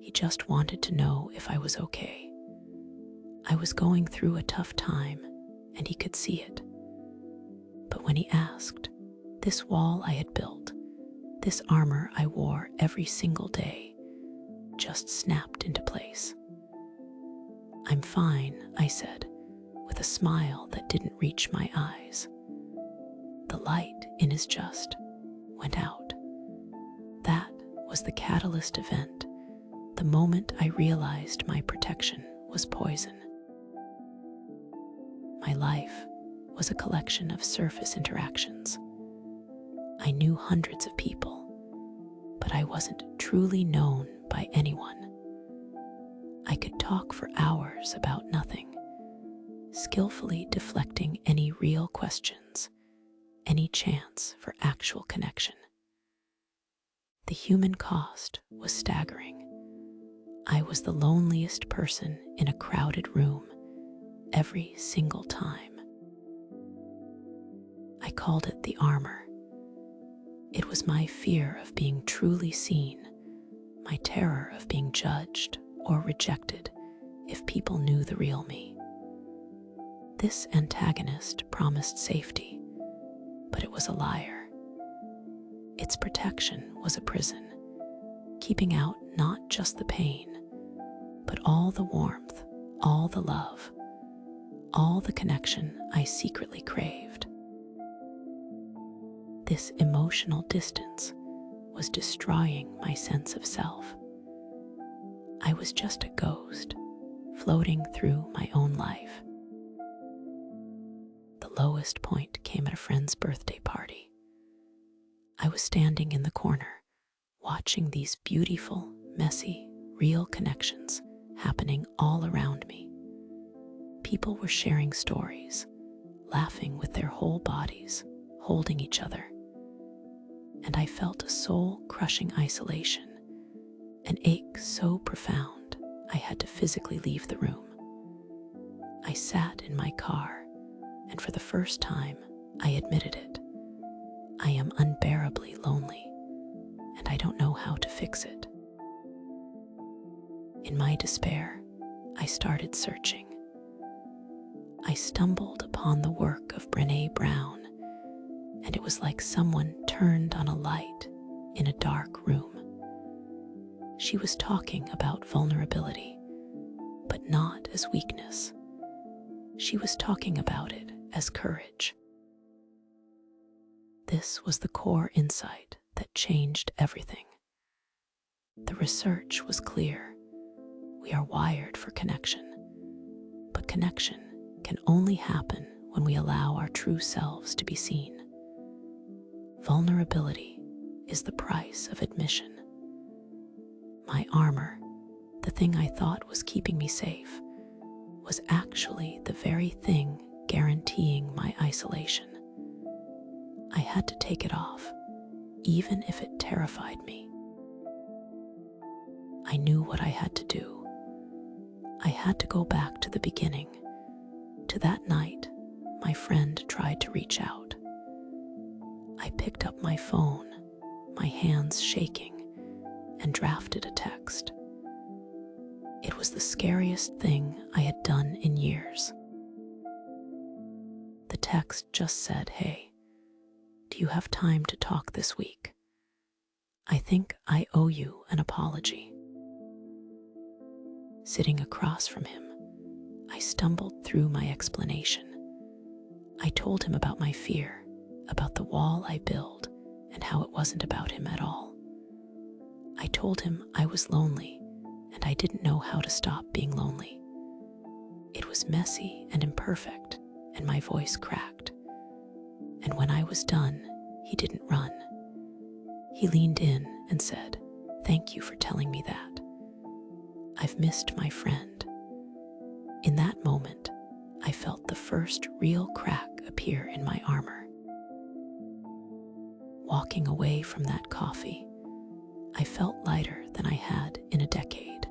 He just wanted to know if I was okay. I was going through a tough time, and he could see it. But when he asked, this wall I had built, this armor I wore every single day, just snapped into place. I'm fine, I said, with a smile that didn't reach my eyes. The light in his just went out. That was the catalyst event, the moment I realized my protection was poison. My life was a collection of surface interactions. I knew hundreds of people, but I wasn't truly known by anyone. I could talk for hours about nothing, skillfully deflecting any real questions, any chance for actual connection. The human cost was staggering. I was the loneliest person in a crowded room every single time. I called it the armor. It was my fear of being truly seen, my terror of being judged or rejected if people knew the real me. This antagonist promised safety, but it was a liar. Its protection was a prison, keeping out not just the pain, but all the warmth, all the love, all the connection I secretly craved. This emotional distance was destroying my sense of self. I was just a ghost, floating through my own life. The lowest point came at a friend's birthday party. I was standing in the corner, watching these beautiful, messy, real connections happening all around me. People were sharing stories, laughing with their whole bodies, holding each other. And I felt a soul-crushing isolation, an ache so profound I had to physically leave the room. I sat in my car, and for the first time, I admitted it. I am unbearably lonely, and I don't know how to fix it. In my despair, I started searching. I stumbled upon the work of Brené Brown, and it was like someone turned on a light in a dark room. She was talking about vulnerability, but not as weakness. She was talking about it as courage. This was the core insight that changed everything. The research was clear. We are wired for connection, but connection can only happen when we allow our true selves to be seen. Vulnerability is the price of admission. My armor, the thing I thought was keeping me safe, was actually the very thing guaranteeing my isolation. I had to take it off, even if it terrified me. I knew what I had to do. I had to go back to the beginning, to that night my friend tried to reach out. I picked up my phone, my hands shaking, and drafted a text. It was the scariest thing I had done in years. The text just said, "Hey, do you have time to talk this week? I think I owe you an apology." Sitting across from him, I stumbled through my explanation. I told him about my fear, about the wall I built, and how it wasn't about him at all. I told him I was lonely, and I didn't know how to stop being lonely. It was messy and imperfect, and my voice cracked. And when I was done, he didn't run. He leaned in and said, "Thank you for telling me that. I've missed my friend." In that moment, I felt the first real crack appear in my armor. Walking away from that coffee, I felt lighter than I had in a decade.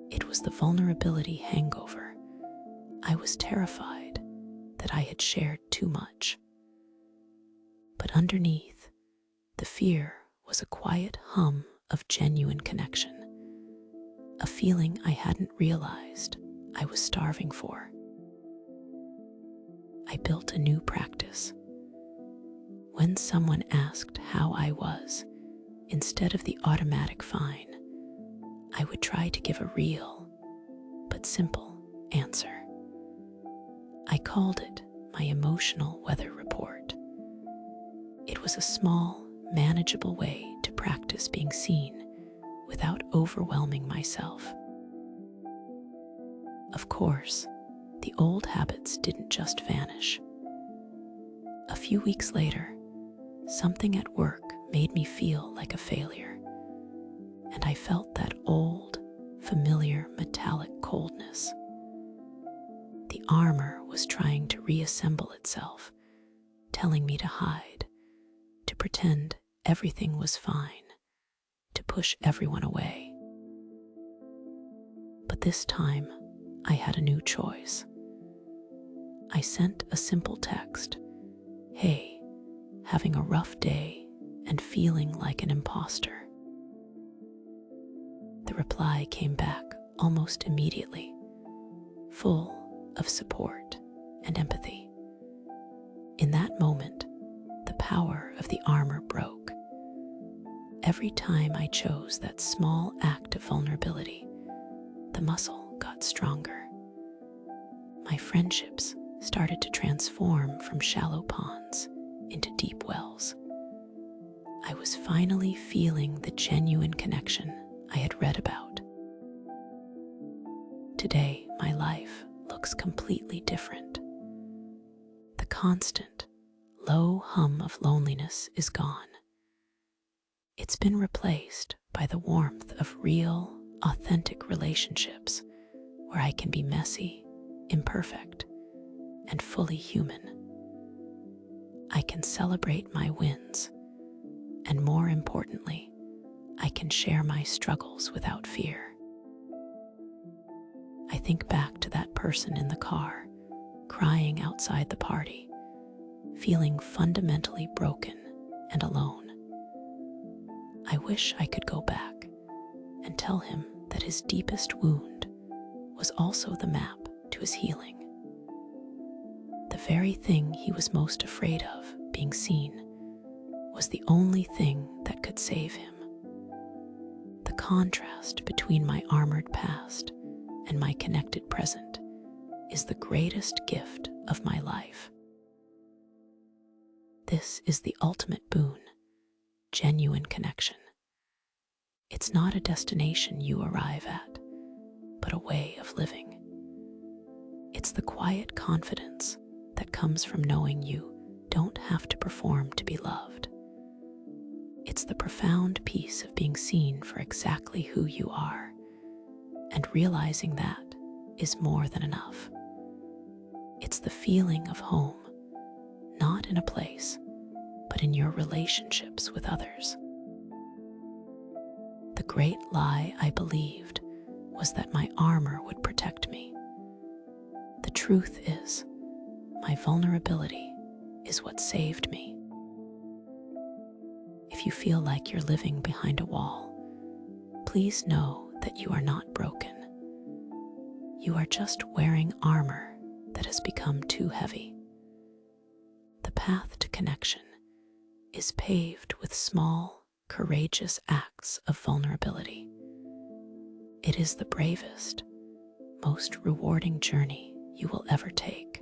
It was the vulnerability hangover. I was terrified that I had shared too much. But underneath, the fear was a quiet hum of genuine connection, a feeling I hadn't realized I was starving for. I built a new practice. When someone asked how I was, instead of the automatic fine, I would try to give a real but simple answer. I called it my emotional weather report. It was a small, manageable way to practice being seen without overwhelming myself. Of course, the old habits didn't just vanish. A few weeks later, something at work made me feel like a failure, and I felt that old, familiar metallic coldness. The armor was trying to reassemble itself, telling me to hide, to pretend everything was fine, to push everyone away. But this time, I had a new choice. I sent a simple text, "Hey, having a rough day and feeling like an imposter." The reply came back almost immediately, full of support and empathy. In that moment, the power of the armor broke. Every time I chose that small act of vulnerability, the muscle got stronger. My friendships started to transform from shallow ponds into deep wells. I was finally feeling the genuine connection I had read about. Today, my life looks completely different. The constant, low hum of loneliness is gone. It's been replaced by the warmth of real, authentic relationships where I can be messy, imperfect, and fully human. I can celebrate my wins, and more importantly, I can share my struggles without fear. I think back to that person in the car, crying outside the party, feeling fundamentally broken and alone. I wish I could go back and tell him that his deepest wound was also the map to his healing. The very thing he was most afraid of, being seen, was the only thing that could save him. The contrast between my armored past and my connected present is the greatest gift of my life. This is the ultimate boon, genuine connection. It's not a destination you arrive at, but a way of living. It's the quiet confidence that comes from knowing you don't have to perform to be loved. It's the profound peace of being seen for exactly who you are, and realizing that is more than enough. It's the feeling of home, not in a place, but in your relationships with others. The great lie I believed was that my armor would protect me. The truth is, my vulnerability is what saved me. If you feel like you're living behind a wall, please know that you are not broken. You are just wearing armor that has become too heavy. The path to connection is paved with small, courageous acts of vulnerability. It is the bravest, most rewarding journey you will ever take.